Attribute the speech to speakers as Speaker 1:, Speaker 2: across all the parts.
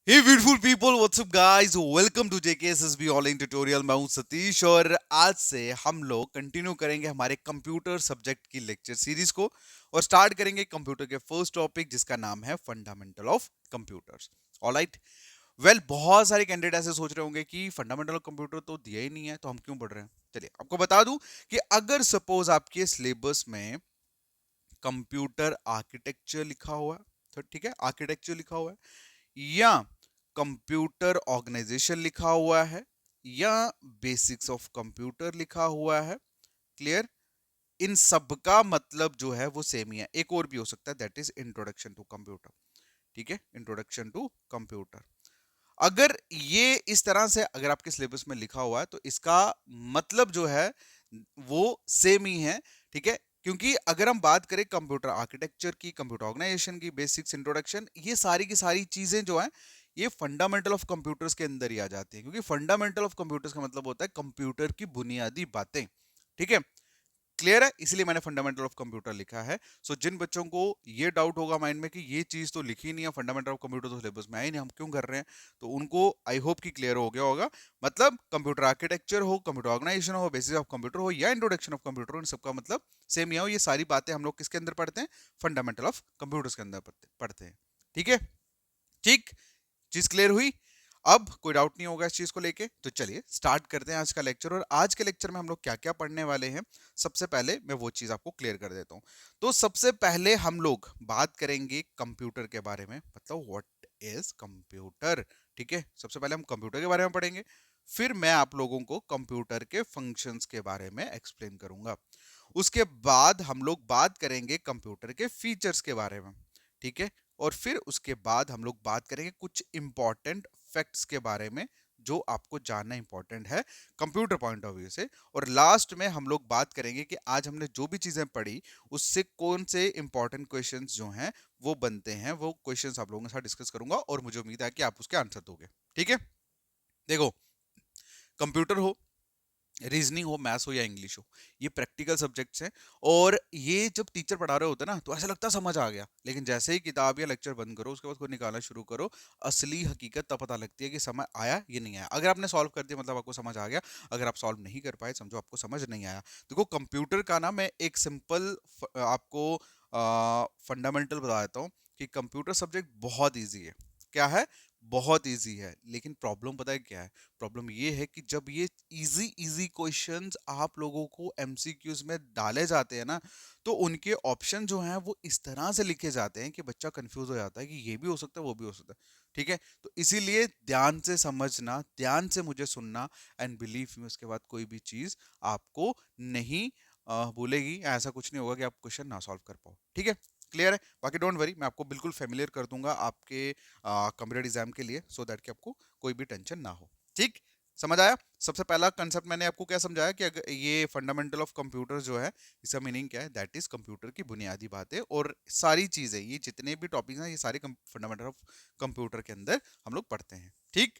Speaker 1: Hey beautiful people, what's up guys, welcome to JKSSB online tutorial. मैं हूं सतीश और आज से हम लोग कंटिन्यू करेंगे हमारे कंप्यूटर सब्जेक्ट की लेक्चर सीरीज को और स्टार्ट करेंगे कंप्यूटर के फर्स्ट टॉपिक जिसका नाम है fundamental of computers. Alright, well बहुत सारे कैंडिडेट ऐसे सोच रहे होंगे कि फंडामेंटल ऑफ कंप्यूटर तो दिया ही नहीं है तो हम क्यों पढ़ रहे हैं। चलिए आपको बता दूं कि अगर सपोज आपके सिलेबस में कंप्यूटर आर्किटेक्चर लिखा हुआ है, तो ठीक है, आर्किटेक्चर लिखा हुआ है या कंप्यूटर ऑर्गेनाइजेशन लिखा हुआ है या बेसिक्स ऑफ कंप्यूटर लिखा हुआ है, क्लियर, इन सब का मतलब जो है वो सेम ही है। एक और भी हो सकता है, that is introduction to computer. ठीक है, इंट्रोडक्शन टू कंप्यूटर। अगर ये इस तरह से अगर आपके सिलेबस में लिखा हुआ है तो इसका मतलब जो है वो सेम ही है। ठीक है, क्योंकि अगर हम बात करें कंप्यूटर आर्किटेक्चर की, कंप्यूटर ऑर्गेनाइजेशन की, बेसिक्स, इंट्रोडक्शन, ये सारी की सारी चीजें जो है ये फंडामेंटल ऑफ कंप्यूटर्स के अंदर ही आ जाती है, क्योंकि फंडामेंटल ऑफ कंप्यूटर्स का मतलब होता है कंप्यूटर की बुनियादी बातें। ठीक है, क्लियर है, इसलिए मैंने फंडामेंटल ऑफ कंप्यूटर लिखा है। जिन बच्चों को ये डाउट होगा माइंड में कि ये चीज तो लिखी नहीं है, फंडामेंटल ऑफ कंप्यूटर तो सिलेबस में आई नहीं, हम क्यों कर रहे हैं, तो उनको आई होप कि क्लियर हो गया होगा। मतलब कंप्यूटर आर्किटेक्चर हो, कंप्यूटर ऑर्गेनाइजेशन हो, बेसिस ऑफ कंप्यूटर हो या इंट्रोडक्शन ऑफ कंप्यूटर हो, इन सबका मतलब सेम ही हो। ये सारी बातें हम लोग किसके अंदर पढ़ते हैं, फंडामेंटल ऑफ कंप्यूटर्स के अंदर पढ़ते हैं। ठीक है, ठीक, चीज क्लियर हुई। अब कोई डाउट नहीं होगा इस चीज को लेके, तो चलिए स्टार्ट करते हैं आज का लेक्चर। और आज के लेक्चर में हम लोग क्या क्या पढ़ने वाले हैं, सबसे पहले मैं वो चीज आपको क्लियर कर देता हूं। तो सबसे पहले हम लोग बात करेंगे कंप्यूटर के बारे में, मतलब व्हाट इज कंप्यूटर। ठीक है, सबसे पहले हम कंप्यूटर के बारे में पढ़ेंगे, फिर मैं आप लोगों को कंप्यूटर के फंक्शंस के बारे में एक्सप्लेन करूंगा। उसके बाद हम लोग बात करेंगे कंप्यूटर के फीचर्स के बारे में। ठीक है, और फिर उसके बाद हम लोग बात करेंगे कुछ इंपॉर्टेंट फैक्ट्स के बारे में जो आपको जानना इंपॉर्टेंट है कंप्यूटर पॉइंट ऑफ व्यू से। और लास्ट में हम लोग बात करेंगे कि आज हमने जो भी चीजें पढ़ी उससे कौन से इंपॉर्टेंट क्वेश्चंस जो हैं वो बनते हैं, वो क्वेश्चंस आप लोगों के साथ डिस्कस करूंगा और मुझे उम्मीद है कि आप उसके आंसर दोगे। ठीक है, देखो, कंप्यूटर हो, रीजनिंग हो, मैथ्स हो या इंग्लिश हो, ये प्रैक्टिकल सब्जेक्ट्स हैं। और ये जब टीचर पढ़ा रहे होते हैं ना तो ऐसा लगता है समझ आ गया, लेकिन जैसे ही किताब या लेक्चर बंद करो उसके बाद खुद निकालना शुरू करो, असली हकीकत तब पता लगती है कि समझ आया ये नहीं आया। अगर आपने सॉल्व कर दिया मतलब आपको समझ आ गया, अगर आप सॉल्व नहीं कर पाए समझो आपको समझ नहीं आया। देखो कंप्यूटर का ना मैं एक सिंपल आपको फंडामेंटल बता देता हूँ कि कंप्यूटर सब्जेक्ट बहुत ईजी है। क्या है, बहुत इजी है, लेकिन प्रॉब्लम पता है क्या है, प्रॉब्लम ये है कि जब ये इजी इजी क्वेश्चंस आप लोगों को एमसीक्यूज में डाले जाते हैं ना, तो उनके ऑप्शन जो हैं वो इस तरह से लिखे जाते हैं कि बच्चा कंफ्यूज हो जाता है कि ये भी हो सकता है वो भी हो सकता है। ठीक है, तो इसीलिए ध्यान से समझना, ध्यान से मुझे सुनना, एंड बिलीव मी उसके बाद कोई भी चीज आपको नहीं बोलेगी, ऐसा कुछ नहीं होगा कि आप क्वेश्चन ना सॉल्व कर पाओ। ठीक है, क्लियर है। बाकी डोंट वरी, मैं आपको बिल्कुल फेमिलियर कर दूंगा आपके कंप्यूटर एग्जाम के लिए, सो दैट कि आपको कोई भी टेंशन ना हो। ठीक, समझ आया। सबसे पहला कंसेप्ट मैंने आपको क्या समझाया कि अगर ये फंडामेंटल ऑफ कंप्यूटर जो है इसका मीनिंग क्या है, दैट इज कंप्यूटर की बुनियादी बातें और सारी चीजें, ये जितने भी टॉपिक्स हैं ये सारे फंडामेंटल ऑफ कंप्यूटर के अंदर हम लोग पढ़ते हैं। ठीक,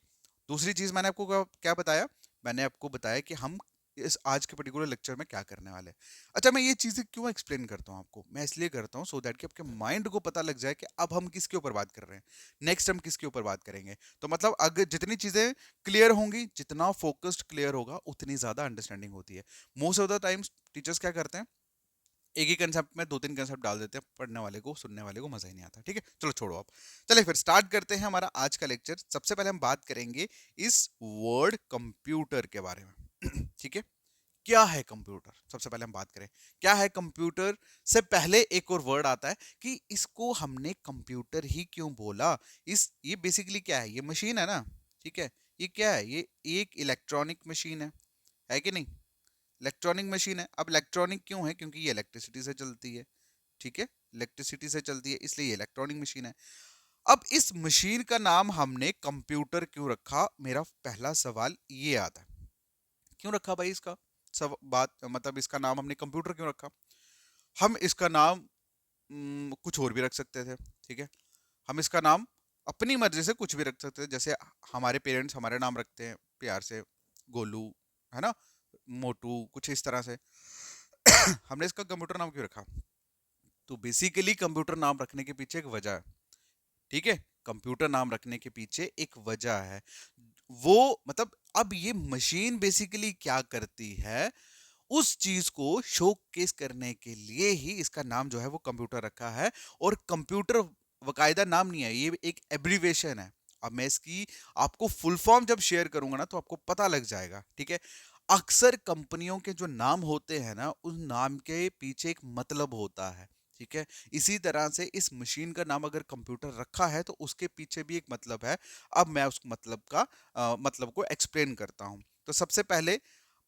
Speaker 1: दूसरी चीज मैंने आपको क्या बताया, मैंने आपको बताया कि हम इस आज के पर्टिकुलर लेक्चर में क्या करने वाले हैं। अच्छा, मैं ये चीजें क्यों एक्सप्लेन करता हूँ आपको, मैं इसलिए करता हूँ सो दैट कि आपके माइंड को पता लग जाए कि अब हम किसके ऊपर बात कर रहे हैं, नेक्स्ट हम किसके ऊपर बात करेंगे। तो मतलब अगर जितनी चीजें क्लियर होंगी, जितना फोकस्ड क्लियर होगा, उतनी ज्यादा अंडरस्टैंडिंग होती है। Most of the times teachers क्या करते हैं, एक ही कंसेप्ट में दो तीन कंसेप्ट डाल देते हैं, पढ़ने वाले को, सुनने वाले को मजा ही नहीं आता। ठीक है, चलो छोड़ो आप, चलिए फिर स्टार्ट करते हैं हमारा आज का लेक्चर। सबसे पहले हम बात करेंगे इस वर्ड कंप्यूटर के बारे में। ठीक है, क्या है कंप्यूटर, सबसे पहले हम बात करें क्या है कंप्यूटर। से पहले एक और वर्ड आता है कि इसको हमने कंप्यूटर ही क्यों बोला। ये बेसिकली क्या है, ये मशीन है ना। ठीक है, ये क्या है, ये एक इलेक्ट्रॉनिक मशीन है कि नहीं, इलेक्ट्रॉनिक मशीन है। अब इलेक्ट्रॉनिक क्यों है, क्योंकि ये इलेक्ट्रिसिटी से चलती है। ठीक है, इलेक्ट्रिसिटी से चलती है इसलिए ये इलेक्ट्रॉनिक मशीन है। अब इस मशीन का नाम हमने कंप्यूटर क्यों रखा, मेरा पहला सवाल ये आता है, क्यों रखा भाई इसका सब बात, मतलब इसका नाम हमने कंप्यूटर क्यों रखा। हम इसका नाम कुछ और भी रख सकते थे। ठीक है, हम इसका नाम अपनी मर्जी से कुछ भी रख सकते थे, जैसे हमारे पेरेंट्स हमारे नाम रखते हैं प्यार से, गोलू, है ना, मोटू, कुछ इस तरह से। हमने इसका कंप्यूटर नाम क्यों रखा, तो बेसिकली कंप्यूटर नाम रखने के पीछे एक वजह है। ठीक है, कंप्यूटर नाम रखने के पीछे एक वजह है। वो मतलब अब ये मशीन बेसिकली क्या करती है, उस चीज को शोकेस करने के लिए ही इसका नाम जो है वो कंप्यूटर रखा है। और कंप्यूटर बकायदा नाम नहीं है, ये एक एब्रीवेशन है। अब मैं इसकी आपको फुल फॉर्म जब शेयर करूंगा ना तो आपको पता लग जाएगा, ठीक है। अक्सर कंपनियों के जो नाम होते हैं ना, उस नाम के पीछे एक मतलब होता है, ठीक है। इसी तरह से इस मशीन का नाम अगर कंप्यूटर रखा है तो उसके पीछे भी एक मतलब है। अब मैं उस मतलब का मतलब को एक्सप्लेन करता हूं। तो सबसे पहले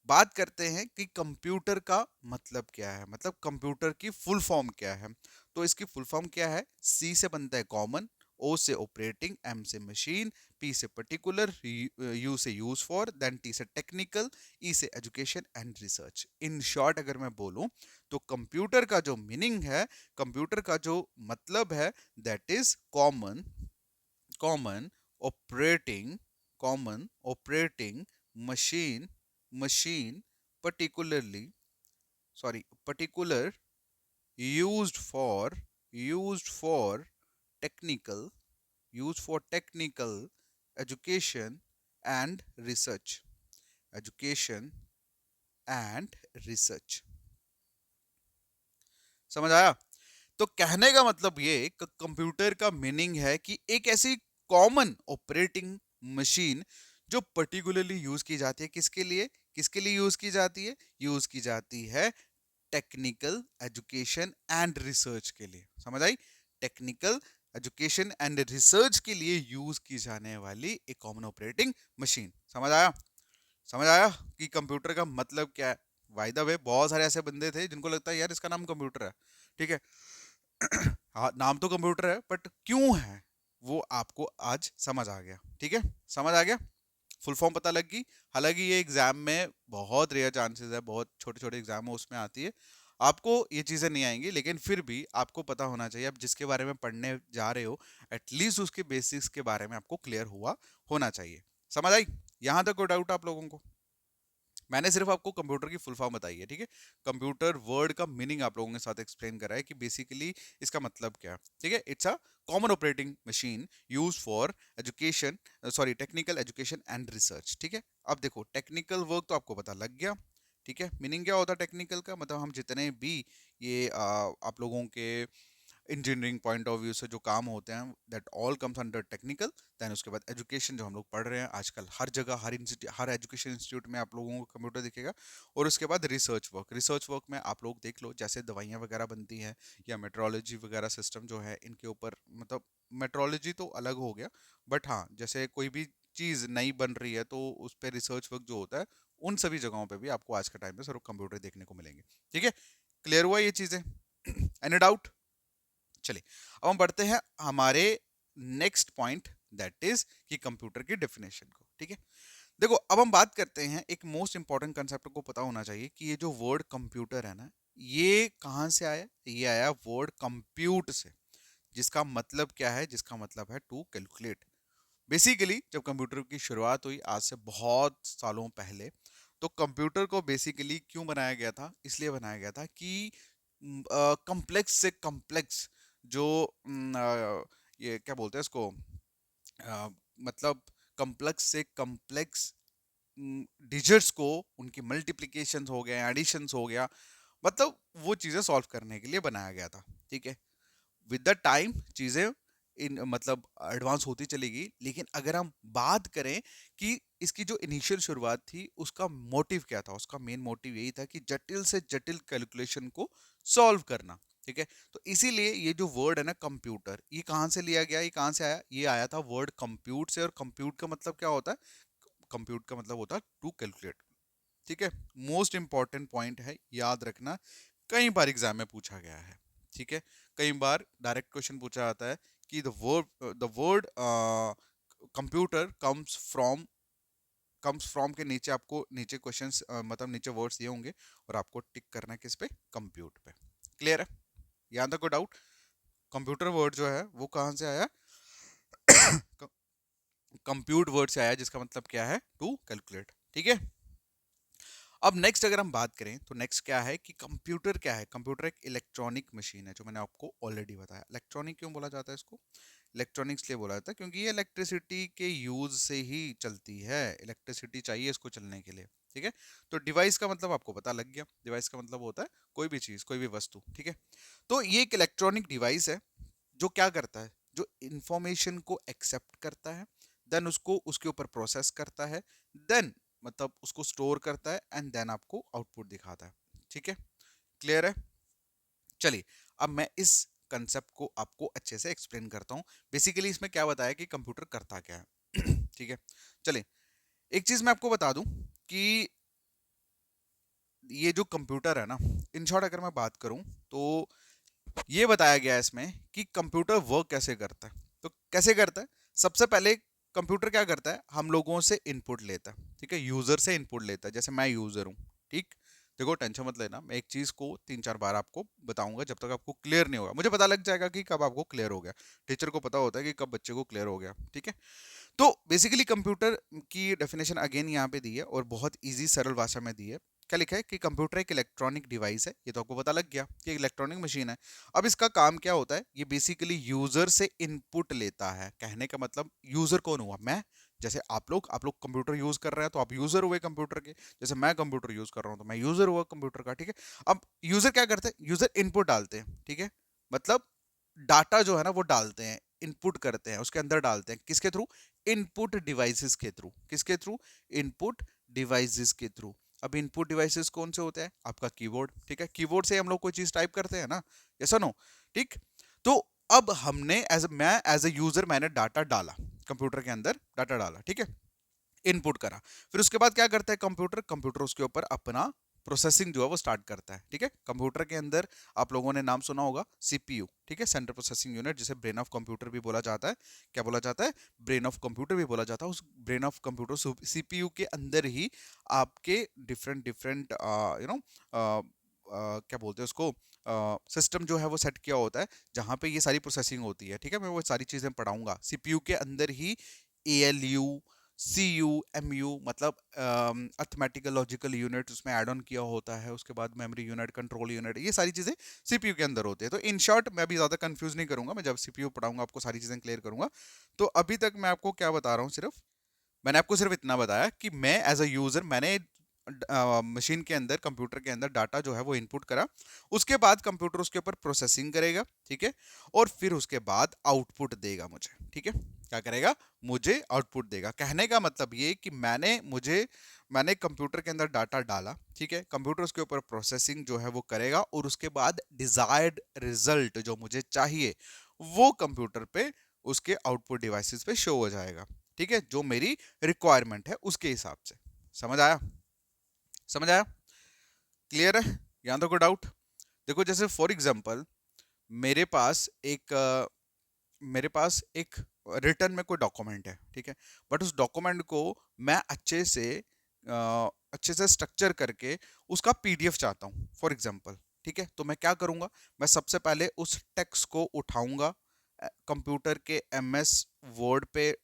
Speaker 1: बात करते हैं कि कंप्यूटर का मतलब क्या है, मतलब कंप्यूटर की फुल फॉर्म क्या है। तो इसकी फुल फॉर्म क्या है, सी से बनता है कॉमन, ओ से ऑपरेटिंग, एम से मशीन, पी से पर्टिकुलर, यू से यूज फॉर, देन टी से टेक्निकल, ई से education and research. In short अगर मैं बोलूं तो कंप्यूटर का जो मीनिंग है, कंप्यूटर का जो मतलब है, that is common, common operating, common operating machine, machine particularly, sorry, particular, used for technical, used for technical education and research, education and research। समझ आया? तो कहने का मतलब ये कंप्यूटर का मीनिंग है कि एक ऐसी कॉमन ऑपरेटिंग मशीन जो पर्टिकुलरली यूज की जाती है, किसके लिए, किसके लिए यूज की जाती है, यूज की जाती है टेक्निकल एजुकेशन एंड रिसर्च के लिए। समझ आई? टेक्निकल एजुकेशन एंड रिसर्च के लिए यूज की जाने वाली एक कॉमन ऑपरेटिंग मशीन। समझ आया? समझ आया कि कंप्यूटर का मतलब क्या है? बाय द वे बहुत सारे ऐसे बंदे थे जिनको लगता है यार इसका नाम कंप्यूटर है, ठीक है। हाँ, नाम तो कंप्यूटर है बट क्यों है वो आपको आज समझ आ गया, ठीक है। समझ आ गया, फुल फॉर्म पता लग गई। हालांकि ये एग्जाम में बहुत रेयर चांसेस है, बहुत छोटे छोटे एग्जाम है उसमें आती है, आपको ये चीजें नहीं आएंगी, लेकिन फिर भी आपको पता होना चाहिए। आप जिसके बारे में पढ़ने जा रहे हो एटलीस्ट उसके बेसिक्स के बारे में आपको क्लियर हुआ होना चाहिए। समझ आई? यहां तक कोई डाउट आप लोगों को? मैंने सिर्फ आपको कंप्यूटर की फुल फॉर्म बताई है, ठीक है। कंप्यूटर वर्ड का मीनिंग आप लोगों के साथ एक्सप्लेन करा है कि बेसिकली इसका मतलब क्या है, ठीक है। It's a common operating machine use for education, sorry technical education and research, ठीक है। अब देखो टेक्निकल वर्क तो आपको पता लग गया, ठीक है। मीनिंग क्या होता है टेक्निकल का, मतलब हम जितने भी ये आप लोगों के इंजीनियरिंग पॉइंट ऑफ व्यू से जो काम होते हैं, that all comes under technical. Then उसके बाद एजुकेशन जो हम लोग पढ़ रहे हैं आजकल हर जगह, हर एजुकेशन इंस्टीट्यूट में आप लोगों को कंप्यूटर दिखेगा। और उसके बाद रिसर्च वर्क, रिसर्च वर्क में आप लोग देख लो जैसे दवाइयाँ वगैरह बनती हैं या मेट्रोलॉजी वगैरह सिस्टम जो है इनके ऊपर, मतलब मेट्रोलॉजी तो अलग हो गया, बट हाँ जैसे कोई भी चीज़ नई बन रही है तो उस पर रिसर्च वर्क जो होता है, उन सभी जगहों पे भी आपको आज के टाइम पे सिर्फ कंप्यूटर देखने को मिलेंगे, ठीक है। क्लियर हुआ ये चीज़ें? Any doubt? चलिए अब हम बढ़ते हैं हमारे नेक्स्ट पॉइंट, दैट इज कि कंप्यूटर की डेफिनेशन को, ठीक है। देखो अब हम बात करते हैं, एक मोस्ट इंपॉर्टेंट कंसेप्ट को पता होना चाहिए कि ये जो वर्ड कंप्यूटर है ना, ये कहां से आया? ये आया वर्ड कंप्यूट से, जिसका मतलब क्या है, जिसका मतलब है टू कैलकुलेट। बेसिकली जब कंप्यूटर की शुरुआत हुई आज से बहुत सालों पहले, तो कंप्यूटर को बेसिकली क्यों बनाया गया था, इसलिए बनाया गया था कि कम्प्लेक्स से कम्प्लेक्स जो ये क्या बोलते हैं इसको, मतलब कम्प्लेक्स से कम्प्लेक्स डिजिट्स को, उनकी मल्टीप्लिकेशंस हो गए, एडिशंस हो गया, मतलब वो चीज़ें सॉल्व करने के लिए बनाया गया था, ठीक है। विद द टाइम चीज़ें इन मतलब एडवांस होती चलेगी, लेकिन अगर हम बात करें कि इसकी जो इनिशियल शुरुआत थी उसका मोटिव क्या था, उसका मेन मोटिव यही था कि जटिल से जटिल कैलकुलेशन को सॉल्व करना, ठीक है। तो इसीलिए ये जो वर्ड है ना कंप्यूटर, ये कहाँ से लिया गया, ये कहाँ से आया? ये आया था वर्ड कंप्यूट से। और कंप्यूट का मतलब क्या होता है? कंप्यूट का मतलब होता है टू कैलकुलेट, ठीक है। मोस्ट इंपॉर्टेंट पॉइंट है, याद रखना, कई बार एग्जाम में पूछा गया है, ठीक है। कई बार डायरेक्ट क्वेश्चन पूछा जाता है कि the word computer comes from के नीचे आपको नीचे क्वेश्चंस मतलब नीचे वर्ड्स दिए होंगे और आपको टिक करना है किस पे? कंप्यूट पे। क्लियर है? यहाँ तक कोई डाउट? कंप्यूटर वर्ड जो है वो कहाँ से आया? कंप्यूट वर्ड से आया, जिसका मतलब क्या है? टू कैलकुलेट, ठीक है। अब नेक्स्ट अगर हम बात करें तो नेक्स्ट क्या है कि कंप्यूटर क्या है? कंप्यूटर एक इलेक्ट्रॉनिक मशीन है, जो मैंने आपको ऑलरेडी बताया। इलेक्ट्रॉनिक क्यों बोला जाता है इसको? इलेक्ट्रॉनिक इसलिए बोला जाता है क्योंकि ये इलेक्ट्रिसिटी के यूज से ही चलती है, इलेक्ट्रिसिटी चाहिए इसको चलने के लिए, ठीक है। तो डिवाइस का मतलब आपको पता लग गया, डिवाइस का मतलब होता है कोई भी चीज, कोई भी वस्तु, ठीक है। तो ये एक इलेक्ट्रॉनिक डिवाइस है जो क्या करता है, जो इंफॉर्मेशन को एक्सेप्ट करता है, देन उसको उसके ऊपर प्रोसेस करता है, देन मतलब उसको स्टोर करता है एंड देन आपको आउटपुट दिखाता है, ठीक है। क्लियर है? चलिए अब मैं इस कंसेप्ट को आपको अच्छे से एक्सप्लेन करता हूं। बेसिकली इसमें क्या बताया कि कंप्यूटर करता क्या है ठीक है। चलिए एक चीज मैं आपको बता दूं कि ये जो कंप्यूटर है ना, इन शॉर्ट अगर मैं बात करूं तो ये बताया गया है इसमें कि कंप्यूटर वर्क कैसे करता है। तो कैसे करता है, सबसे पहले कंप्यूटर क्या करता है, हम लोगों से इनपुट लेता है, ठीक है, यूजर से इनपुट लेता है। जैसे मैं यूजर हूँ, ठीक, देखो टेंशन मत लेना, मैं एक चीज को 3-4 बार आपको बताऊंगा जब तक आपको क्लियर नहीं होगा। मुझे पता लग जाएगा कि कब आपको क्लियर हो गया, टीचर को पता होता है कि कब बच्चे को क्लियर हो गया, ठीक है। तो बेसिकली कंप्यूटर की डेफिनेशन अगेन यहाँ पे दी है और बहुत इजी सरल भाषा में दी है। क्या लिखा है कि कंप्यूटर एक इलेक्ट्रॉनिक डिवाइस है, ये तो आपको पता लग गया कि एक इलेक्ट्रॉनिक मशीन है। अब इसका काम क्या होता है, ये बेसिकली यूजर से इनपुट लेता है। कहने का मतलब यूजर कौन हुआ, मैं। जैसे आप लोग कंप्यूटर यूज कर रहे हैं तो आप यूजर हुए कंप्यूटर के, जैसे मैं कंप्यूटर यूज कर रहा हूँ तो मैं यूजर हुआ कंप्यूटर का, ठीक है। अब यूजर क्या करते हैं, यूजर इनपुट डालते हैं, ठीक है, मतलब डाटा जो है ना वो डालते हैं, इनपुट करते हैं, उसके अंदर डालते हैं, किसके थ्रू, इनपुट डिवाइसेस के थ्रू। किसके थ्रू, इनपुट डिवाइसेस के थ्रू। अब इनपुट डिवाइसेस कौन से होते हैं, आपका कीबोर्ड, ठीक है, कीबोर्ड से हम लोग कोई चीज टाइप करते हैं ना, ऐसा नो, ठीक। तो अब हमने मैं एज ए यूजर मैंने डाटा डाला, कंप्यूटर के अंदर डाटा डाला, ठीक है, इनपुट करा। फिर उसके बाद क्या करता है कंप्यूटर, कंप्यूटर उसके ऊपर अपना प्रोसेसिंग जो है वो स्टार्ट करता है, ठीक है। कंप्यूटर के अंदर आप लोगों ने नाम सुना होगा सीपीयू, ठीक है, सेंट्रल प्रोसेसिंग यूनिट, जिसे ब्रेन ऑफ कंप्यूटर भी बोला जाता है। क्या बोला जाता है, ब्रेन ऑफ कंप्यूटर भी बोला जाता है। उस ब्रेन ऑफ कंप्यूटर सीपीयू के अंदर ही आपके डिफरेंट डिफरेंट यू नो क्या बोलते हैं उसको, सिस्टम जो है वो सेट किया होता है जहां पे ये सारी प्रोसेसिंग होती है, ठीक है। मैं वो सारी चीजें पढ़ाऊंगा। सीपीयू के अंदर ही ALU, C U M U मतलब अर्थमेटिकल लॉजिकल यूनिट उसमें ऐड ऑन किया होता है। उसके बाद मेमोरी यूनिट, कंट्रोल यूनिट, ये सारी चीजें सीपीयू के अंदर होती है। तो इन शॉर्ट मैं अभी ज्यादा कंफ्यूज नहीं करूंगा, मैं जब सीपीयू पढ़ाऊंगा आपको सारी चीजें क्लियर करूंगा। तो अभी तक मैं आपको क्या बता रहा हूँ, सिर्फ मैंने आपको सिर्फ इतना बताया कि मैं एज अ यूजर मैंने मशीन के अंदर, कंप्यूटर के अंदर डाटा जो है वो इनपुट करा। उसके बाद कंप्यूटर उसके ऊपर प्रोसेसिंग करेगा, ठीक है, और फिर उसके बाद आउटपुट देगा मुझे, ठीक है। क्या करेगा, मुझे आउटपुट देगा। कहने का मतलब ये कि मैंने कंप्यूटर के अंदर डाटा डाला, ठीक है, कंप्यूटर उसके ऊपर प्रोसेसिंग जो है वो करेगा और उसके बाद डिजायर्ड रिजल्ट जो मुझे चाहिए वो कंप्यूटर पे, उसके आउटपुट डिवाइसेस पे शो हो जाएगा, ठीक है, जो मेरी रिक्वायरमेंट है उसके हिसाब से। समझ आया, समझ आया, क्लियर है, यहां तो कोई डाउट। देखो जैसे फॉर एग्जांपल मेरे पास एक मेरे पास एक रिटर्न में कोई डॉक्यूमेंट है, ठीक है, बट उस डॉक्यूमेंट को मैं अच्छे से स्ट्रक्चर करके उसका पीडीएफ चाहता हूँ फॉर एग्जांपल, ठीक है। तो मैं क्या करूंगा, मैं सबसे पहले उस टेक्स्ट को उठाऊंगा, कंप्यूटर के एमएस वर्ड पे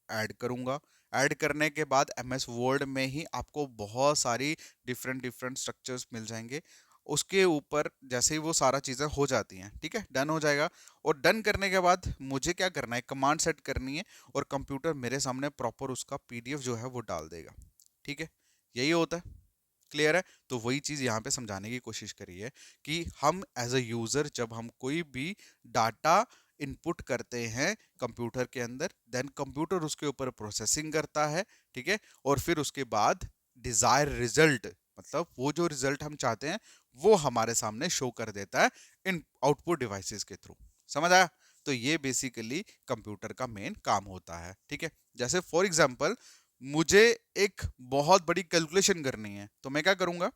Speaker 1: ऐड करूंगा। ऐड करने के बाद एमएस वर्ड में ही आपको बहुत सारी डिफरेंट डिफरेंट स्ट्रक्चर्स मिल जाएंगे। उसके ऊपर जैसे ही वो सारा चीज़ें हो जाती हैं, ठीक है, डन हो जाएगा। और डन करने के बाद मुझे क्या करना है, कमांड सेट करनी है और कंप्यूटर मेरे सामने प्रॉपर उसका पीडीएफ जो है वो डाल देगा, ठीक है। यही होता है, क्लियर है। तो वही चीज़ यहाँ पे समझाने की कोशिश करी है कि हम एज अ यूज़र जब हम कोई भी डाटा इनपुट करते हैं कंप्यूटर के अंदर, देन कंप्यूटर उसके ऊपर प्रोसेसिंग करता है, ठीक है, और फिर उसके बाद डिजायर रिजल्ट, मतलब वो जो रिजल्ट हम चाहते हैं वो हमारे सामने शो कर देता है इन आउटपुट डिवाइसेस के थ्रू। समझ आया? तो ये बेसिकली कंप्यूटर का मेन काम होता है, ठीक है। जैसे फॉर एग्जांपल मुझे एक बहुत बड़ी कैलकुलेशन करनी है, तो मैं क्या करूंगा,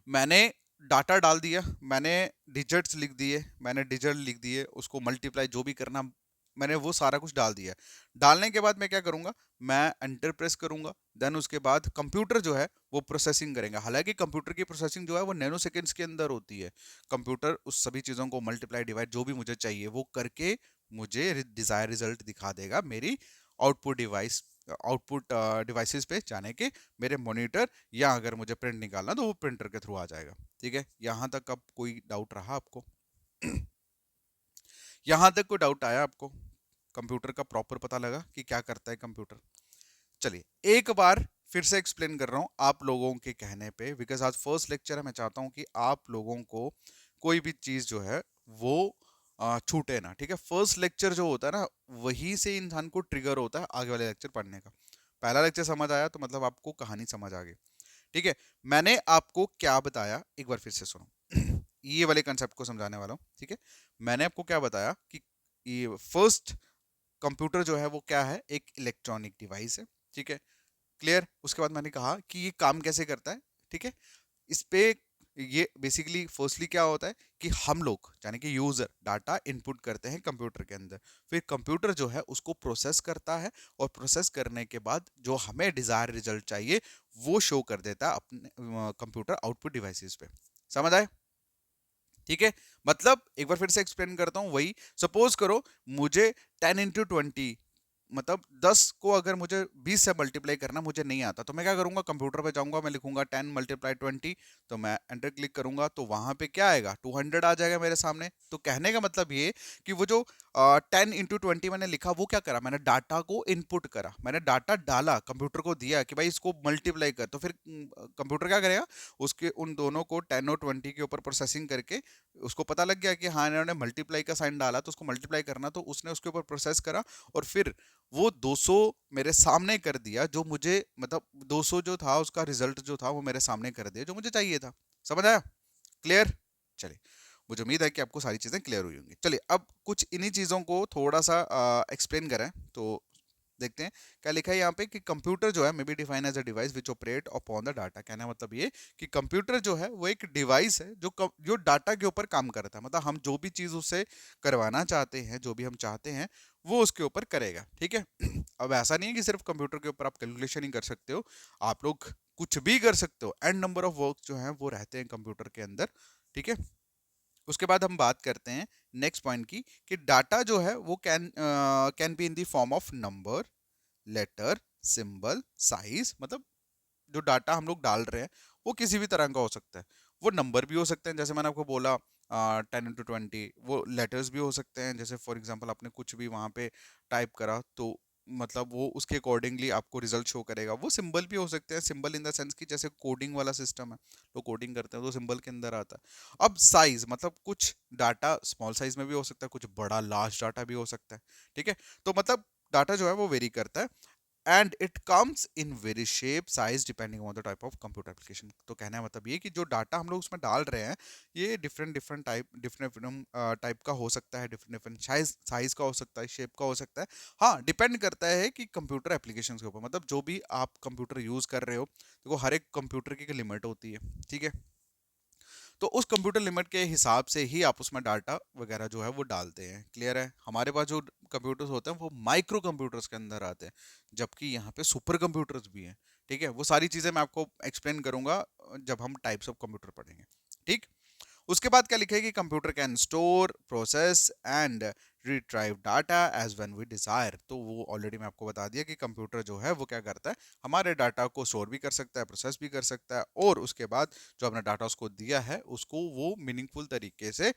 Speaker 1: मैंने डाटा डाल दिया, मैंने डिजिट्स लिख दिए, मैंने डिजिट लिख दिए, उसको मल्टीप्लाई जो भी करना मैंने वो सारा कुछ डाल दिया। डालने के बाद मैं क्या करूंगा, मैं एंटर प्रेस करूंगा, देन उसके बाद कंप्यूटर जो है वो प्रोसेसिंग करेगा। हालांकि कंप्यूटर की प्रोसेसिंग जो है वो नैनो सेकेंड्स के अंदर होती है। कंप्यूटर उस सभी चीज़ों को मल्टीप्लाई डिवाइड जो भी मुझे चाहिए वो करके मुझे डिजायर रिजल्ट दिखा देगा मेरी आउटपुट डिवाइसेस पे जाने के, मेरे मॉनिटर, या अगर मुझे प्रिंट निकालना तो वो प्रिंटर के थ्रू आ जाएगा, ठीक है। यहाँ तक अब कोई डाउट रहा आपको यहाँ तक कोई डाउट आया आपको? कंप्यूटर का प्रॉपर पता लगा कि क्या करता है कंप्यूटर। चलिए एक बार फिर से एक्सप्लेन कर रहा हूँ आप लोगों के कहने पे, बिकॉज आज फर्स्ट लेक्चर है, मैं चाहता हूँ कि आप लोगों को कोई भी चीज़ जो है वो छूटे ना, ठीक है। फर्स्ट लेक्चर जो होता है ना, वही से इंसान को ट्रिगर होता है आगे वाले लेक्चर पढ़ने का। पहला लेक्चर समझ आया तो मतलब आपको कहानी समझ आ गई, ठीक है। मैंने आपको क्या बताया, एक बार फिर से सुनो ये वाले कंसेप्ट को समझाने वाला हूँ, ठीक है। मैंने आपको क्या बताया कि ये फर्स्ट कंप्यूटर जो है वो क्या है, एक इलेक्ट्रॉनिक डिवाइस है, ठीक है, क्लियर। उसके बाद मैंने कहा कि ये काम कैसे करता है, ठीक है। इस पे ये बेसिकली फर्स्टली क्या होता है कि हम लोग यानी कि यूजर डाटा इनपुट करते हैं कंप्यूटर के अंदर, फिर कंप्यूटर जो है उसको प्रोसेस करता है, और प्रोसेस करने के बाद जो हमें डिजायर रिजल्ट चाहिए वो शो कर देता है अपने कंप्यूटर आउटपुट डिवाइसेस पे। समझ आए, ठीक है। मतलब एक बार फिर से एक्सप्लेन करता हूं, वही सपोज करो मुझे 10 into 20 मतलब 10 को अगर मुझे 20 से मल्टीप्लाई करना मुझे नहीं आता, तो मैं क्या करूंगा, कंप्यूटर पे जाऊंगा, मैं लिखूंगा 10 × 20, तो मैं एंटर क्लिक करूंगा तो वहां पे क्या आएगा, 200 आ जाएगा मेरे सामने। तो कहने का मतलब ये कि वो जो 10 × 20 मैंने लिखा, वो क्या करा, मैंने डाटा को इनपुट करा, मैंने डाटा डाला, कंप्यूटर को दिया कि भाई इसको मल्टीप्लाई कर, तो फिर कंप्यूटर क्या करेगा, उसके उन दोनों को 10 और 20 के ऊपर प्रोसेसिंग करके उसको पता लग गया कि हाँ इन्होंने मल्टीप्लाई का साइन डाला तो उसको मल्टीप्लाई करना, तो उसने उसके ऊपर प्रोसेस करा, और फिर वो 200 मेरे सामने कर दिया, जो मुझे मतलब 200 जो था उसका रिजल्ट जो था वो मेरे सामने कर दिया जो मुझे चाहिए था। समझ आया, क्लियर। चलिए, मुझे उम्मीद है कि आपको सारी चीज़ें क्लियर हुई होंगी। चलिए अब कुछ इन्हीं चीज़ों को थोड़ा सा एक्सप्लेन करें तो देखते हैं क्या लिखा है यहाँ पे कि कंप्यूटर जो है may be define as a device which operate upon the data. कहना है मतलब ये कि कंप्यूटर जो है वो एक डिवाइस है जो डाटा के ऊपर काम करता है, मतलब हम जो भी चीज़ उससे करवाना चाहते हैं, जो भी हम चाहते हैं वो उसके ऊपर करेगा, ठीक है। अब ऐसा नहीं है कि सिर्फ कंप्यूटर के ऊपर आप कैलकुलेशन ही कर सकते हो, आप लोग कुछ भी कर सकते हो, एंड नंबर ऑफ वर्क जो है वो रहते हैं कंप्यूटर के अंदर, ठीक है। उसके बाद हम बात करते हैं नेक्स्ट पॉइंट की कि डाटा जो है वो can be in the form of number, letter, symbol, size, मतलब जो डाटा हम लोग डाल रहे हैं वो किसी भी तरह का हो सकता है। वो नंबर भी हो सकते हैं जैसे मैंने आपको बोला 10 × 20, वो लेटर्स भी हो सकते हैं, जैसे फॉर एग्जांपल आपने कुछ भी वहाँ पे टाइप करा तो मतलब वो उसके अकॉर्डिंगली आपको रिजल्ट शो करेगा। वो सिंबल भी हो सकते हैं, सिंबल इन द सेंस कि जैसे कोडिंग वाला सिस्टम है, लोग कोडिंग करते हैं तो सिंबल के अंदर आता है। अब साइज मतलब कुछ डाटा स्मॉल साइज में भी हो सकता है, कुछ बड़ा लार्ज डाटा भी हो सकता है, ठीक है। तो मतलब डाटा जो है वो वेरी करता है, and it comes in very shape size depending on the type of computer application. तो कहने का मतलब ये कि जो डाटा हम लोग उसमें डाल रहे हैं ये डिफरेंट डिफरेंट टाइप का हो सकता है, डिफरेंट डिफरेंट साइज का हो सकता है, शेप का हो सकता है। हाँ, डिपेंड करता है कि कंप्यूटर एप्लीकेशन के ऊपर, मतलब जो भी आप कंप्यूटर यूज कर रहे हो, देखो हर एक कंप्यूटर की एक लिमिट होती है, ठीक है। तो उस कंप्यूटर लिमिट के हिसाब से ही आप उसमें डाटा वगैरह जो है वो डालते हैं, क्लियर है। हमारे पास जो कंप्यूटर्स होते हैं वो माइक्रो कंप्यूटर्स के अंदर आते हैं, जबकि यहाँ पे सुपर कंप्यूटर्स भी हैं, ठीक है। वो सारी चीज़ें मैं आपको एक्सप्लेन करूंगा जब हम टाइप्स ऑफ कंप्यूटर पढ़ेंगे, ठीक। उसके बाद क्या लिखा है कि computer can store, process and retrieve data as when we desire. तो वो ऑलरेडी मैं आपको बता दिया कि कंप्यूटर जो है वो क्या करता है, हमारे डाटा को स्टोर भी कर सकता है, प्रोसेस भी कर सकता है, और उसके बाद जो हमने डाटा उसको दिया है उसको वो मीनिंगफुल तरीके से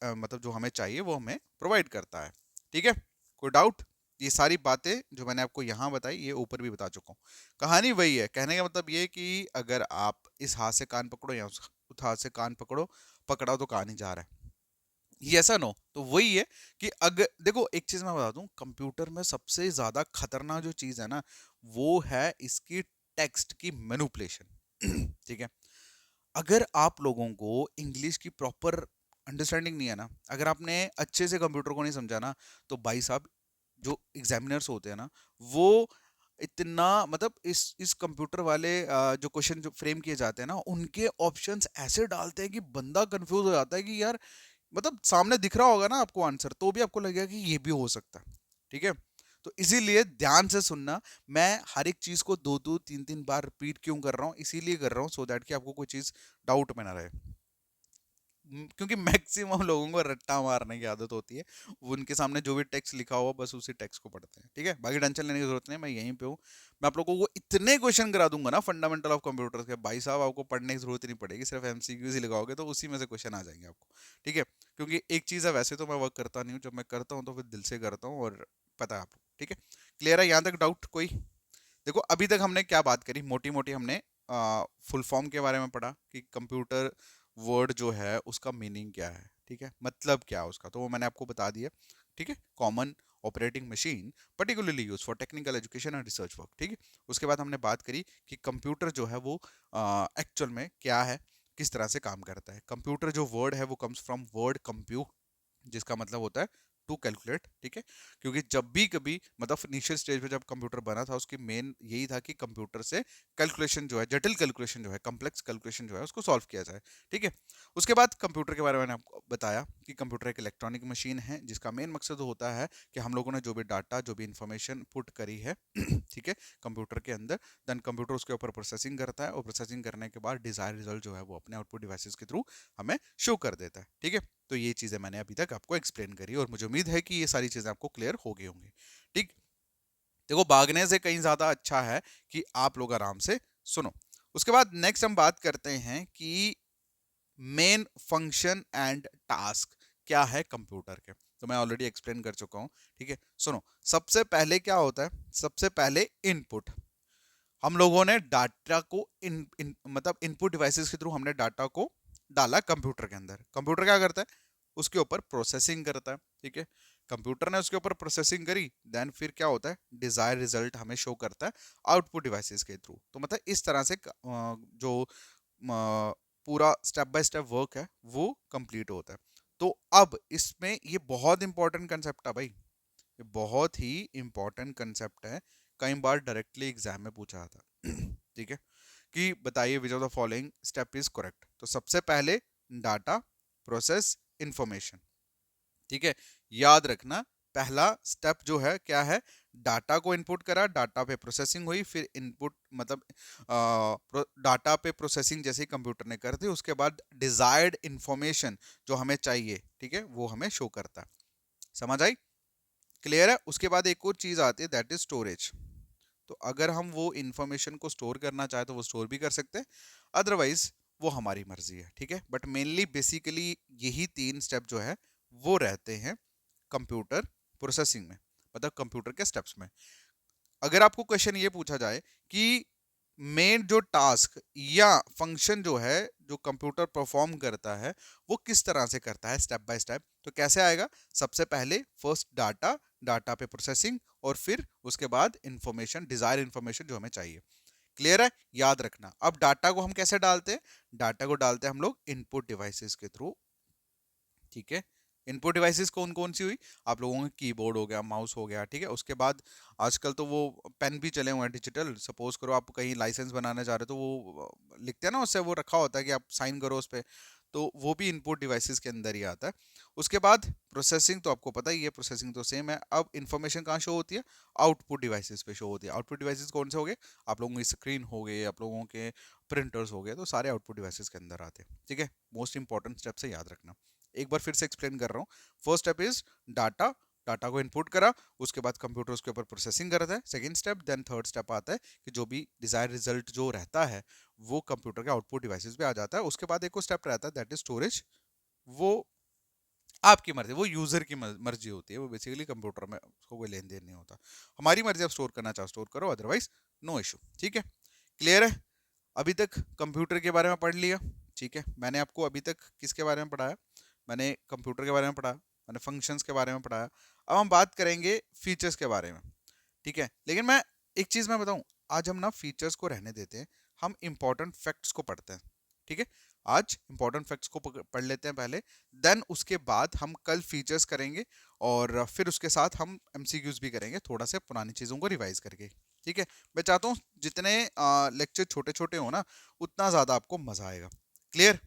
Speaker 1: मतलब जो हमें चाहिए वो हमें प्रोवाइड करता है, ठीक है। कोई डाउट, ये सारी बातें जो मैंने आपको यहाँ बताई ये ऊपर भी बता चुका हूँ। कहानी वही है, कहने का मतलब ये कि अगर आप इस हाथ से कान पकड़ो या उस हाथ से कान पकड़ो, पकड़ा तो कहा नहीं जा रहा है, ये ऐसा नो। तो वही है कि अगर देखो एक चीज मैं बता दूं, कंप्यूटर में सबसे ज्यादा खतरनाक जो चीज है ना वो है इसकी टेक्स्ट की मैनिपुलेशन ठीक है। अगर आप लोगों को इंग्लिश की प्रॉपर अंडरस्टैंडिंग नहीं है ना, अगर आपने अच्छे से कंप्यूटर को नहीं समझा ना, तो भाई साहब जो एग्जामिनर्स होते हैं ना वो इतना मतलब इस कंप्यूटर वाले जो क्वेश्चन जो फ्रेम किए जाते हैं ना उनके ऑप्शंस ऐसे डालते हैं कि बंदा कंफ्यूज हो जाता है कि यार मतलब सामने दिख रहा होगा ना आपको आंसर, तो भी आपको लगेगा कि ये भी हो सकता है, ठीक है। तो इसीलिए ध्यान से सुनना, मैं हर एक चीज को दो दो तीन तीन बार रिपीट क्यों कर रहा हूँ, इसीलिए कर रहा हूँ सो दैट कि आपको कोई चीज डाउट में ना रहे। क्योंकि मैक्सिमम लोगों को रट्टा मारने की आदत होती है, वो उनके सामने जो भी टेक्स्ट लिखा हुआ बस उसी टेक्स्ट को पढ़ते हैं, ठीक है। बाकी टेंशन लेने की जरूरत नहीं, मैं यहीं पे हूँ। मैं आप लोगों को इतने क्वेश्चन करा दूंगा ना फंडामेंटल ऑफ कंप्यूटर के, भाई साहब आपको पढ़ने की जरूरत ही नहीं पड़ेगी, सिर्फ एमसीक्यूज ही लगाओगे तो उसी में से क्वेश्चन आ जाएंगे आपको, ठीक है। क्योंकि एक चीज़ है, वैसे तो मैं वर्क करता नहीं हूँ, जब मैं करता हूँ तो फिर दिल से करता हूँ, और पता है आपको, ठीक है। क्लियर है यहाँ तक डाउट कोई? देखो अभी तक हमने क्या बात करी, मोटी मोटी हमने फुल फॉर्म के बारे में पढ़ा कि कंप्यूटर वर्ड जो है उसका मीनिंग क्या है, ठीक है, मतलब क्या है उसका, तो वो मैंने आपको बता दिया, ठीक है। Common operating machine particularly use for technical education and research work, ठीक है। उसके बाद हमने बात करी कि कंप्यूटर जो है वो एक्चुअल में क्या है, किस तरह से काम करता है। कंप्यूटर जो वर्ड है वो कम्स फ्रॉम वर्ड कंप्यूट, जिसका मतलब होता है टू कैलकुलेट, ठीक है। क्योंकि जब भी कभी मतलब इनिशियल स्टेज पे जब कंप्यूटर बना था उसकी मेन यही था कि कंप्यूटर से कैलकुलेशन जो है, जटिल कैलकुलेशन जो है, कॉम्प्लेक्स कैलकुलेशन जो है उसको सॉल्व किया जाए, ठीक है। उसके बाद कंप्यूटर के बारे में मैंने आपको बताया कि कंप्यूटर एक इलेक्ट्रॉनिक मशीन है जिसका मेन मकसद होता है कि हम लोगों ने जो भी डाटा, जो भी इंफॉर्मेशन पुट करी है ठीक है, कंप्यूटर के अंदर, देन कंप्यूटर उसके ऊपर प्रोसेसिंग करता है और प्रोसेसिंग करने के बाद डिजायर रिजल्ट जो है वो अपने आउटपुट डिवाइसेस के थ्रू हमें शो कर देता है, ठीक है। तो ये चीजें मैंने अभी तक आपको एक्सप्लेन करी और मुझे उम्मीद है कि ये सारी चीजें आपको क्लियर हो गई होंगी, ठीक। देखो भागने से कहीं ज्यादा अच्छा है कि आप लोग आराम से सुनो। उसके बाद नेक्स्ट हम बात करते हैं कि मेन फंक्शन एंड टास्क क्या है कंप्यूटर के, तो मैं ऑलरेडी एक्सप्लेन कर चुका हूं, ठीक है। सुनो, सबसे पहले क्या होता है, सबसे पहले इनपुट। हम लोगों ने डाटा को मतलब इनपुट डिवाइसेस के थ्रू हमने डाटा को डाला कंप्यूटर के अंदर। कंप्यूटर क्या करता है, उसके ऊपर प्रोसेसिंग करता है, ठीक है। कंप्यूटर ने उसके ऊपर प्रोसेसिंग करी, देन फिर क्या होता है, डिजायर रिजल्ट हमें शो करता है आउटपुट डिवाइसेस के थ्रू। तो मतलब इस तरह से जो पूरा स्टेप बाय स्टेप वर्क है वो कंप्लीट होता है। तो अब इसमें ये बहुत इंपॉर्टेंट कंसेप्ट है भाई, ये बहुत ही इंपॉर्टेंट कंसेप्ट है, कई बार डायरेक्टली एग्जाम में पूछा था ठीक है, कि बताइए which of the following step is correct. तो सबसे पहले डाटा, प्रोसेस, इंफॉर्मेशन, ठीक है। याद रखना पहला स्टेप जो है क्या है, डाटा को इनपुट करा, डाटा पे प्रोसेसिंग हुई, फिर इनपुट मतलब डाटा पे प्रोसेसिंग जैसे ही कंप्यूटर ने कर दी, उसके बाद डिजायर्ड इंफॉर्मेशन जो हमें चाहिए, ठीक है, वो हमें शो करता है। समझ आई? क्लियर है? उसके बाद एक और चीज आती है दैट इज स्टोरेज। तो अगर हम वो इंफॉर्मेशन को स्टोर करना चाहे तो वो स्टोर भी कर सकते हैं, अदरवाइज वो हमारी मर्जी है, ठीक है। बट मेनली बेसिकली यही तीन स्टेप जो है वो रहते हैं कंप्यूटर प्रोसेसिंग में, मतलब कंप्यूटर के स्टेप्स में। अगर आपको क्वेश्चन ये पूछा जाए कि मेन जो टास्क या फंक्शन जो है जो कंप्यूटर परफॉर्म करता है वो किस तरह से करता है स्टेप बाय स्टेप, तो कैसे आएगा, सबसे पहले फर्स्ट डाटा, डाटा पे प्रोसेसिंग, और फिर उसके बाद इंफॉर्मेशन, डिजायर इंफॉर्मेशन जो हमें चाहिए। क्लियर है? याद रखना। अब डाटा को हम कैसे डालते हैं, डाटा को डालते हैं हम लोग इनपुट डिवाइसेस के थ्रू, ठीक है। इनपुट डिवाइसेस कौन कौन सी हुई, आप लोगों का कीबोर्ड हो गया, माउस हो गया, ठीक है। उसके बाद आजकल तो वो पेन भी चले हुए हैं डिजिटल, सपोज करो आप कहीं लाइसेंस बनाने जा रहे हो तो वो लिखते हैं ना, उससे वो रखा होता है कि आप साइन करो उस पर, तो वो भी इनपुट डिवाइसेस के अंदर ही आता है। उसके बाद प्रोसेसिंग, तो आपको पता ही है प्रोसेसिंग तो सेम है। अब इन्फॉर्मेशन कहाँ शो होती है, आउटपुट डिवाइसेस पे शो होती है। आउटपुट डिवाइसेस कौन से हो गए, आप लोगों की स्क्रीन हो गए, आप लोगों के प्रिंटर्स हो गए, तो सारे आउटपुट डिवाइसेस के अंदर आते हैं, ठीक है। मोस्ट इंपॉर्टेंट स्टेप से याद रखना। एक बार फिर से एक्सप्लेन कर रहा हूँ। First step is data, data को इनपुट करा, उसके बाद कंप्यूटर उसके ऊपर प्रोसेसिंग करता है, second step. Then third step आता है कि जो भी डिजायर रिजल्ट जो रहता है वो कंप्यूटर के आउटपुट डिवाइसेस पे आ जाता है। उसके बाद एक और स्टेप रहता है दैट इज स्टोरेज। वो आपकी मर्जी, वो यूजर की मर्जी होती है, वो बेसिकली कंप्यूटर में उसको कोई लेन देन नहीं होता। हमारी मर्जी, आप स्टोर करना चाहो स्टोर करो, अदरवाइज नो इशू, ठीक है। क्लियर है? अभी तक कंप्यूटर के बारे में पढ़ लिया, ठीक है। मैंने आपको अभी तक किसके बारे में पढ़ाया, मैंने कंप्यूटर के बारे में पढ़ा, मैंने फंक्शंस के बारे में पढ़ाया। अब हम बात करेंगे फीचर्स के बारे में, ठीक है। लेकिन मैं एक चीज मैं बताऊं, आज हम ना फीचर्स को रहने देते हैं, हम इंपॉर्टेंट फैक्ट्स को पढ़ते हैं, ठीक है। आज इंपॉर्टेंट फैक्ट्स को पढ़ लेते हैं पहले, देन उसके बाद हम कल फीचर्स करेंगे, और फिर उसके साथ हम एमसीक्यूज भी करेंगे थोड़ा से पुरानी चीज़ों को रिवाइज करके, ठीक है। मैं चाहता हूँ जितने लेक्चर छोटे छोटे हो ना उतना ज़्यादा आपको मज़ा आएगा। क्लियर?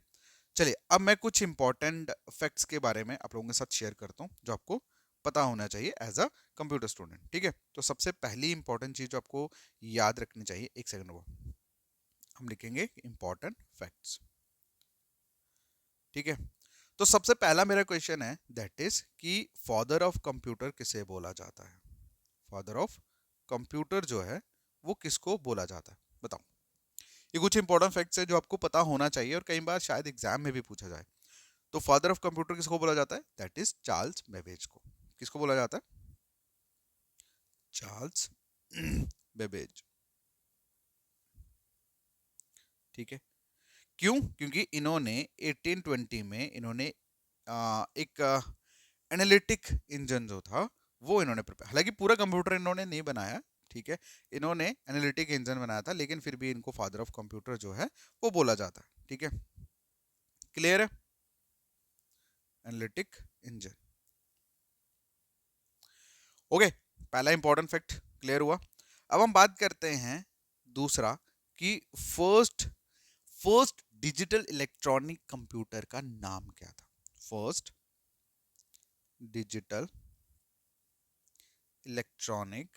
Speaker 1: चलिए अब मैं कुछ इंपॉर्टेंट फैक्ट्स के बारे में आप लोगों के साथ शेयर करता हूँ जो आपको पता होना चाहिए एज अ कंप्यूटर स्टूडेंट, ठीक है। तो सबसे पहली इंपॉर्टेंट चीज जो आपको याद रखनी चाहिए, एक सेकंड वो हम लिखेंगे इंपॉर्टेंट फैक्ट्स, ठीक है। तो सबसे पहला मेरा क्वेश्चन है दैट इज कि फादर ऑफ कंप्यूटर किसे बोला जाता है, फादर ऑफ कंप्यूटर जो है वो किसको बोला जाता है, बताओ। ये कुछ इंपॉर्टेंट फैक्ट्स है जो आपको पता होना चाहिए और कई बार शायद एग्जाम में भी पूछा जाए। तो फादर ऑफ कंप्यूटर किसको बोला जाता है, दैट इज चार्ल्स बेबेज को। किसको बोला जाता है, चार्ल्स बेबेज। ठीक है, क्यों? क्योंकि इन्होंने 1820 में इन्होंने एक एनालिटिक इंजन जो था वो इन्होंने प्रिपेयर, हालांकि पूरा कंप्यूटर इन्होंने नहीं बनाया, ठीक है, इन्होंने एनालिटिक इंजन बनाया था, लेकिन फिर भी इनको फादर ऑफ कंप्यूटर जो है वो बोला जाता है। ठीक है, क्लियर है? Analytic engine. ओके, पहला इंपॉर्टेंट फैक्ट क्लियर हुआ। अब हम बात करते हैं दूसरा कि first first digital electronic computer का नाम क्या था। फर्स्ट डिजिटल इलेक्ट्रॉनिक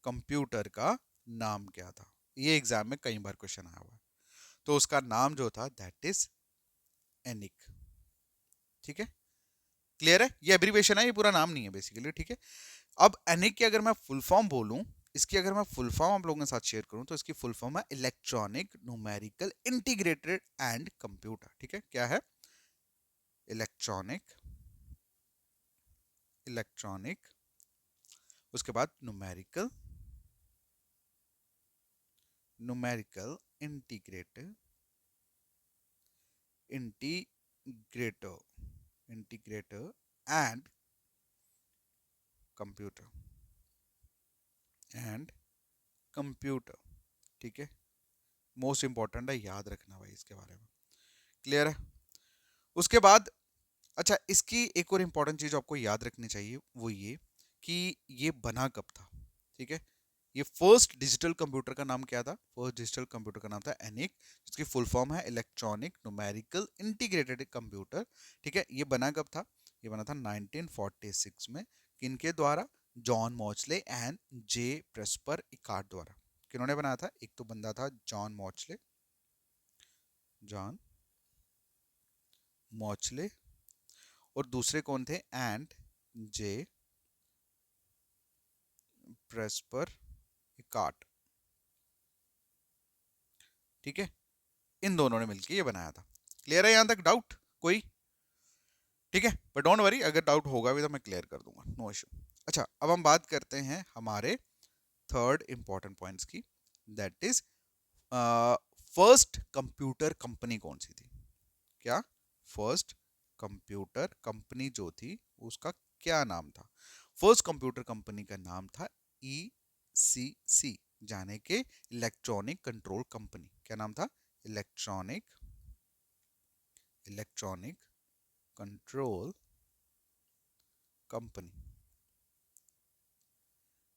Speaker 1: कंप्यूटर का नाम क्या था? ये एग्जाम में कई बार क्वेश्चन आया हुआ है। तो उसका नाम जो था दैट इज एनिक। ठीक है, क्लियर है? ये एब्रीवेशन है, ये पूरा नाम नहीं है बेसिकली। ठीक है, अब एनिक की अगर मैं फुल फॉर्म बोलूं, इसकी अगर मैं फुल फॉर्म आप लोगों के साथ शेयर करूं, तो इसकी फुल फॉर्म है electronic numerical integrated and computer. ठीक है, क्या है? इलेक्ट्रॉनिक इलेक्ट्रॉनिक उसके बाद numerical numerical integrated integrator integrator and computer and computer. ठीक है, मोस्ट इंपॉर्टेंट है, याद रखना भाई इसके बारे में। क्लियर है? उसके बाद अच्छा, इसकी एक और इंपॉर्टेंट चीज आपको याद रखनी चाहिए, वो ये कि ये बना कब था। ठीक है, ये फर्स्ट डिजिटल कंप्यूटर का नाम क्या था? फर्स्ट डिजिटल कंप्यूटर का नाम था एनिक, जिसकी फुल फॉर्म है इलेक्ट्रॉनिक न्यूमेरिकल इंटीग्रेटेड कंप्यूटर। ठीक है, ये बना कब था? ये बना था 1946 में। किनके द्वारा? John Mauchly and J Presper Eckert द्वारा। किन्होंने बनाया था? एक तो बंदा था जॉन मॉचले, जॉन मॉचले, और दूसरे कौन थे? And J Presper Eckert. ठीक है, इन दोनों ने मिलकर ये बनाया था। क्लियर है यहां तक? डाउट कोई? ठीक है, बट डोंट वरी, अगर डाउट होगा भी तो मैं क्लियर कर दूंगा, नो इशू। अच्छा, अब हम बात करते हैं हमारे थर्ड इंपॉर्टेंट पॉइंट्स की, that is first computer company कौन सी थी? क्या? फर्स्ट कंप्यूटर कंपनी जो थी उसका क्या नाम था? फर्स्ट कंप्यूटर कंपनी का नाम था ईसीसी, जाने के इलेक्ट्रॉनिक कंट्रोल कंपनी। क्या नाम था? Electronic control company.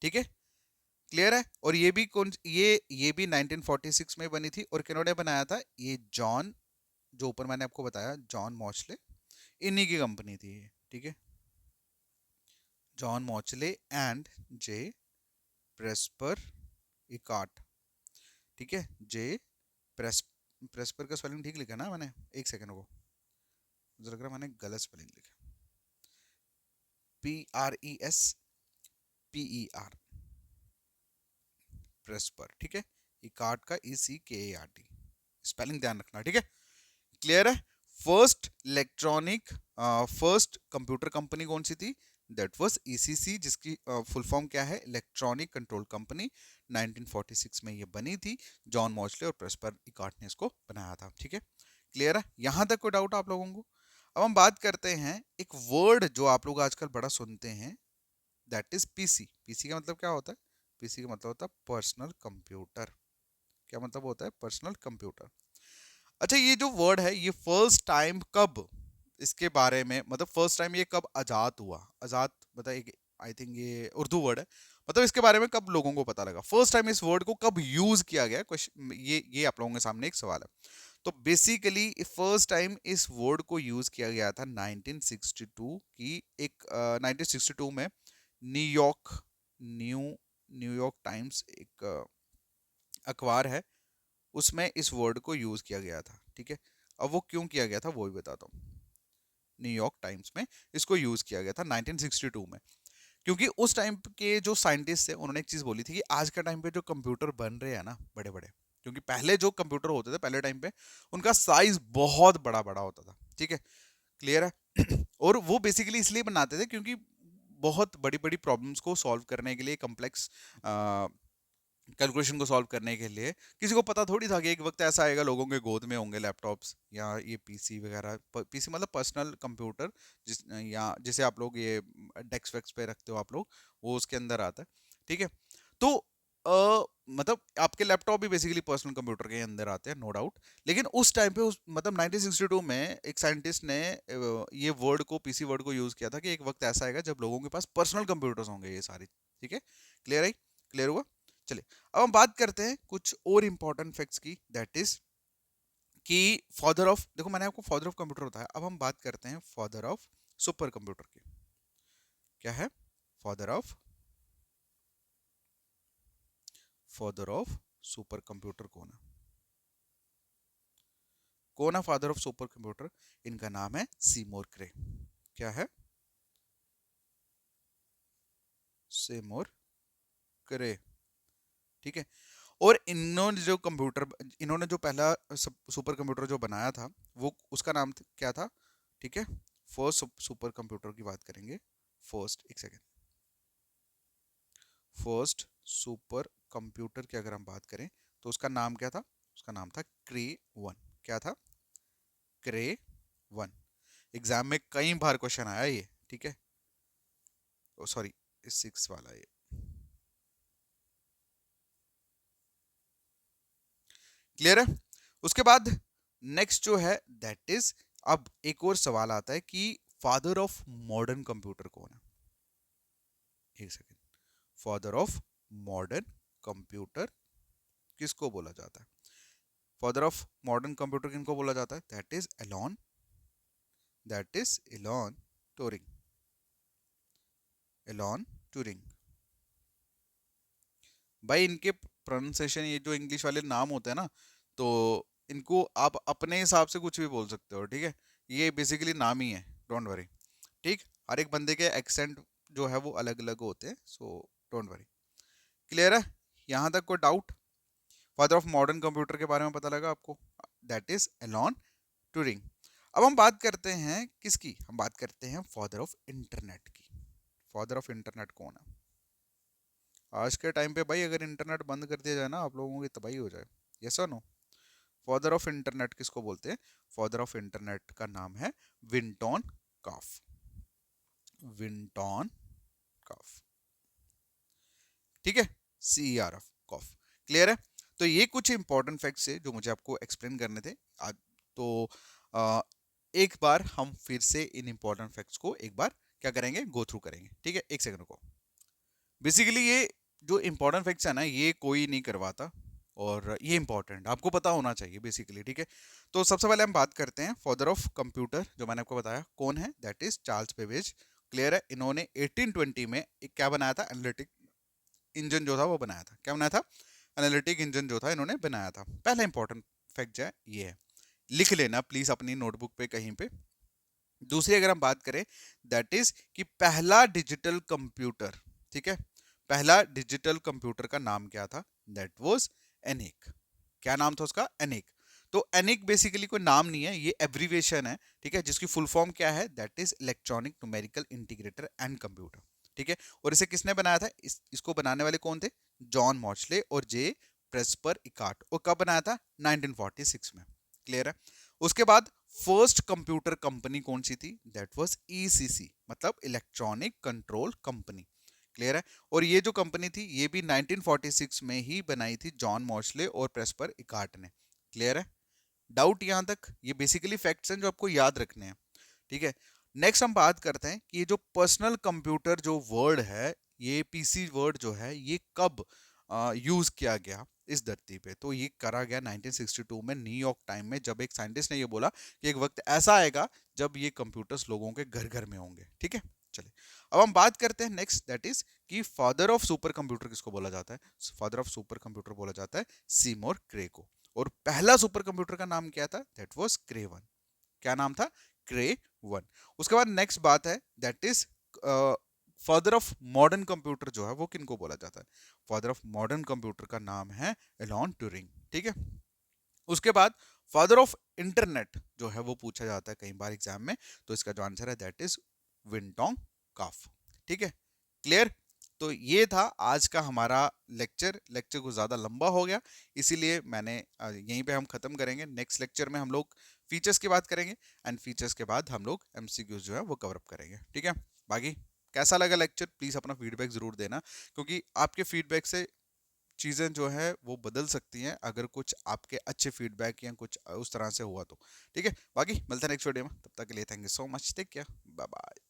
Speaker 1: ठीक है, क्लियर है? और ये भी कौन, ये भी 1946 में बनी थी, और किन्होंने बनाया था? ये जॉन, जो ऊपर मैंने आपको बताया, जॉन मॉचले, इन्हीं की कंपनी थी ये। ठीक है, John Mauchly and J Presper Eckert. ठीक है, जे प्रेस प्रेस्पर का स्पेलिंग ठीक लिखा ना मैंने? एक सेकंड को, मुझे लग रहा है मैंने गलत स्पेलिंग लिखा। PRESPER, प्रेस्पर। ठीक है, इकार्ट का ECKART, स्पेलिंग ध्यान रखना। ठीक है, क्लियर है? First electronic first computer company कौन सी थी? दैट वाज ईसीसी, जिसकी फुल फॉर्म क्या है? Electronic control company. 1946 में ये बनी थी, जॉन मॉचले और प्रेस्पर इकार्ट ने इसको बनाया था। ठीक है, क्लियर है? यहां तक कोई डाउट आप लोगों को? अब हम बात करते हैं एक वर्ड जो आप लोग आजकल बड़ा सुनते हैं, दैट इज पीसी। पीसी का मतलब क्या होता है? पीसी का मतलब होता है पर्सनल कंप्यूटर। क्या मतलब होता है? Personal computer. अच्छा, ये जो वर्ड है ये फर्स्ट टाइम कब, इसके बारे में मतलब फर्स्ट टाइम ये कब आजाद हुआ? आजाद मतलब एक, आई थिंक ये उर्दू वर्ड है, मतलब इसके बारे में कब लोगों को पता लगा? फर्स्ट टाइम इस वर्ड को कब यूज किया गया? क्वेश्चन ये आप लोगों के सामने एक सवाल है। तो बेसिकली फर्स्ट टाइम इस वर्ड को यूज किया गया था 1962 की एक 1962 में न्यूयॉर्क न्यू न्यूयॉर्क टाइम्स एक अखबार है, उसमें इस वर्ड को यूज किया गया था। ठीक है, अब वो क्यों किया गया था वो भी बताता हूँ। न्यूयॉर्क टाइम्स में इसको यूज किया गया था 1962 में, क्योंकि उस टाइम के जो साइंटिस्ट थे उन्होंने एक चीज बोली थी कि आज के टाइम पे जो कंप्यूटर बन रहे हैं ना बड़े बड़े, क्योंकि पहले जो कंप्यूटर होते थे पहले टाइम पे उनका साइज बहुत बड़ा बड़ा होता था। ठीक है, क्लियर है? और वो बेसिकली इसलिए बनाते थे क्योंकि बहुत बड़ी बड़ी प्रॉब्लम्स को सॉल्व करने के लिए, कॉम्प्लेक्स कैलकुलेशन को सॉल्व करने के लिए, किसी को पता थोड़ी था कि एक वक्त ऐसा आएगा लोगों के गोद में होंगे लैपटॉप्स या ये पीसी वगैरह, पीसी मतलब पर्सनल कंप्यूटर, या जिसे आप लोग ये डेस्क वेक्स पे रखते हो आप लोग, वो उसके अंदर आता है। ठीक है, तो मतलब आपके लैपटॉप भी बेसिकली पर्सनल कंप्यूटर के अंदर आते हैं, नो डाउट। लेकिन उस टाइम पे मतलब 1962 में एक साइंटिस्ट ने ये वर्ड को, पीसी वर्ड को यूज किया था कि एक वक्त ऐसा आएगा जब लोगों के पास पर्सनल कंप्यूटर्स होंगे ये सारी। ठीक है, क्लियर है? क्लियर हुआ? चलिए, अब हम बात करते हैं कुछ और इंपॉर्टेंट फैक्ट्स की, दैट इज कि फादर ऑफ, देखो मैंने आपको फादर ऑफ कंप्यूटर बताया, अब हम बात करते हैं फादर ऑफ सुपर कंप्यूटर की। क्या है? फादर ऑफ सुपर कंप्यूटर कौन है? कौन है फादर ऑफ सुपर कंप्यूटर? इनका नाम है सीमोर क्रे। क्या है? सीमोर क्रे। ठीक है, और इन्होंने जो पहला सुपर कंप्यूटर जो बनाया था, वो उसका नाम क्या था? ठीक है, फर्स्ट सुपर कंप्यूटर की बात करेंगे। एक सेकेंड, फर्स्ट सुपर कंप्यूटर की अगर हम बात करें तो उसका नाम क्या था? उसका नाम था क्रे वन। क्या था? क्रे वन। एग्जाम में कई बार क्वेश्चन आया ये। ठीक है, सॉरी, 6 वाला ये। क्लियर है? उसके बाद नेक्स्ट जो है दैट इज, अब एक और सवाल आता है कि फादर ऑफ मॉडर्न कंप्यूटर कौन है? एक second, father of modern computer किसको बोला जाता है? फादर ऑफ मॉडर्न कंप्यूटर किनको बोला जाता है? That is Alan Turing. Alan Turing. भाई इनके प्रोनाउंसिएशन, ये जो इंग्लिश वाले नाम होते हैं ना, तो इनको आप अपने हिसाब से कुछ भी बोल सकते हो। ठीक है, ये बेसिकली नाम ही है, डोंट वरी। ठीक, हर एक बंदे के एक्सेंट जो है वो अलग अलग होते हैं, सो डोंट वरी। क्लियर है? यहाँ तक कोई doubt? Father of modern computer के बारे में पता लगा आपको? That is Alan Turing. अब हम बात करते हैं किसकी? हम बात करते हैं फादर ऑफ इंटरनेट की। फादर ऑफ इंटरनेट कौन है? आज के टाइम पे भाई अगर इंटरनेट बंद कर दिया जाए ना, आप लोगों की तबाही हो जाए। यस और नो? फादर ऑफ इंटरनेट किसको बोलते हैं? फादर ऑफ इंटरनेट का नाम है विंटॉन कॉफ। विंटॉन कॉफ। ठीक है, CERF, कॉफ। क्लियर है? तो ये कुछ इंपॉर्टेंट फैक्ट्स है जो मुझे आपको एक्सप्लेन करने थे आज। तो आ, एक बार हम फिर से इन इंपॉर्टेंट फैक्ट्स को एक बार क्या करेंगे, गो थ्रू करेंगे। ठीक है, एक सेकंड को। बेसिकली ये जो इंपॉर्टेंट फैक्ट्स है ना, ये कोई नहीं करवाता, और ये इंपॉर्टेंट आपको पता होना चाहिए बेसिकली। ठीक है, तो सबसे पहले हम बात करते हैं फादर ऑफ कंप्यूटर, जो मैंने आपको बताया कौन है, that is Charles Babbage. Clear है? इन्होंने 1820 में एक क्या बनाया था, एनालिटिक इंजन जो था वो बनाया था। क्या बनाया था? एनालिटिक इंजन जो था इन्होंने बनाया था। पहला इंपॉर्टेंट फैक्ट जो है ये है, लिख लेना प्लीज अपनी नोटबुक पे कहीं पे। दूसरी अगर हम बात करें, दैट इज कि पहला डिजिटल कंप्यूटर, ठीक है, पहला डिजिटल कंप्यूटर का नाम क्या था? That was ENIAC. क्या नाम था उसका? एनिक। तो एनिक बेसिकली कोई नाम नहीं है, ये एब्रीविएशन है। ठीक है, जिसकी फुल फॉर्म क्या है? That is electronic numerical integrator and computer. ठीक है, और इसे किसने बनाया था? इसको बनाने वाले कौन थे? जॉन मॉचले और जे प्रेस्पर इकार्ट। और कब बनाया था? 1946 में। क्लियर है? उसके बाद फर्स्ट कंप्यूटर कंपनी कौन सी थी? दैट वाज ईसीसी, मतलब इलेक्ट्रॉनिक कंट्रोल कंपनी। क्लियर है? और ये जो कंपनी थी ये भी 1946 में ही बनाई थी जॉन मॉर्सले और प्रेस्पर इकार्ट ने। क्लियर है? डाउट यहां तक? ये बेसिकली फैक्ट्स हैं जो आपको याद रखने हैं। ठीक है, नेक्स्ट हम बात करते हैं कि ये जो पर्सनल कंप्यूटर जो वर्ड है, ये पीसी वर्ड जो है, ये कब यूज किया गया इस धरती पे? तो ये करा गया 1962 में न्यूयॉर्क टाइम में, जब एक साइंटिस्ट ने ये बोला कि एक वक्त ऐसा आएगा जब ये कंप्यूटर्स लोगों के घर घर में होंगे। ठीक है, चलिए अब हम बात करते हैं नेक्स्ट, दैट इज कि फादर ऑफ सुपर कंप्यूटर किसको बोला जाता है? फादर ऑफ सुपर कंप्यूटर बोला जाता है सीमोर क्रे को। और पहला सुपर कंप्यूटर का नाम क्या था? That was cray one. क्या नाम था? क्रे वन। उसके बाद नेक्स्ट बात है, that is father of modern computer जो है वो किनको बोला जाता है? फादर ऑफ मॉडर्न कंप्यूटर का नाम है एलन ट्यूरिंग। ठीक है, उसके बाद फादर ऑफ इंटरनेट जो है वो पूछा जाता है कई बार एग्जाम में, तो इसका जो आंसर है दैट इज विंटोंग काफ। ठीक है, क्लियर। तो ये था आज का हमारा लेक्चर कुछ ज़्यादा लंबा हो गया, इसीलिए मैंने यहीं पे हम ख़त्म करेंगे। नेक्स्ट लेक्चर में हम लोग फीचर्स की बात करेंगे एंड फीचर्स के बाद हम लोग एमसीक्यूज जो है वो कवर अप करेंगे, ठीक है। बाकी कैसा लगा लेक्चर, प्लीज़ अपना फीडबैक ज़रूर देना, क्योंकि आपके फीडबैक से चीज़ें जो है वो बदल सकती हैं, अगर कुछ आपके अच्छे फीडबैक या कुछ उस तरह से हुआ तो, ठीक है। बाकी मिलते हैं नेक्स्ट वीडियो में, तब तक के लिए thank you so much, take care, bye bye.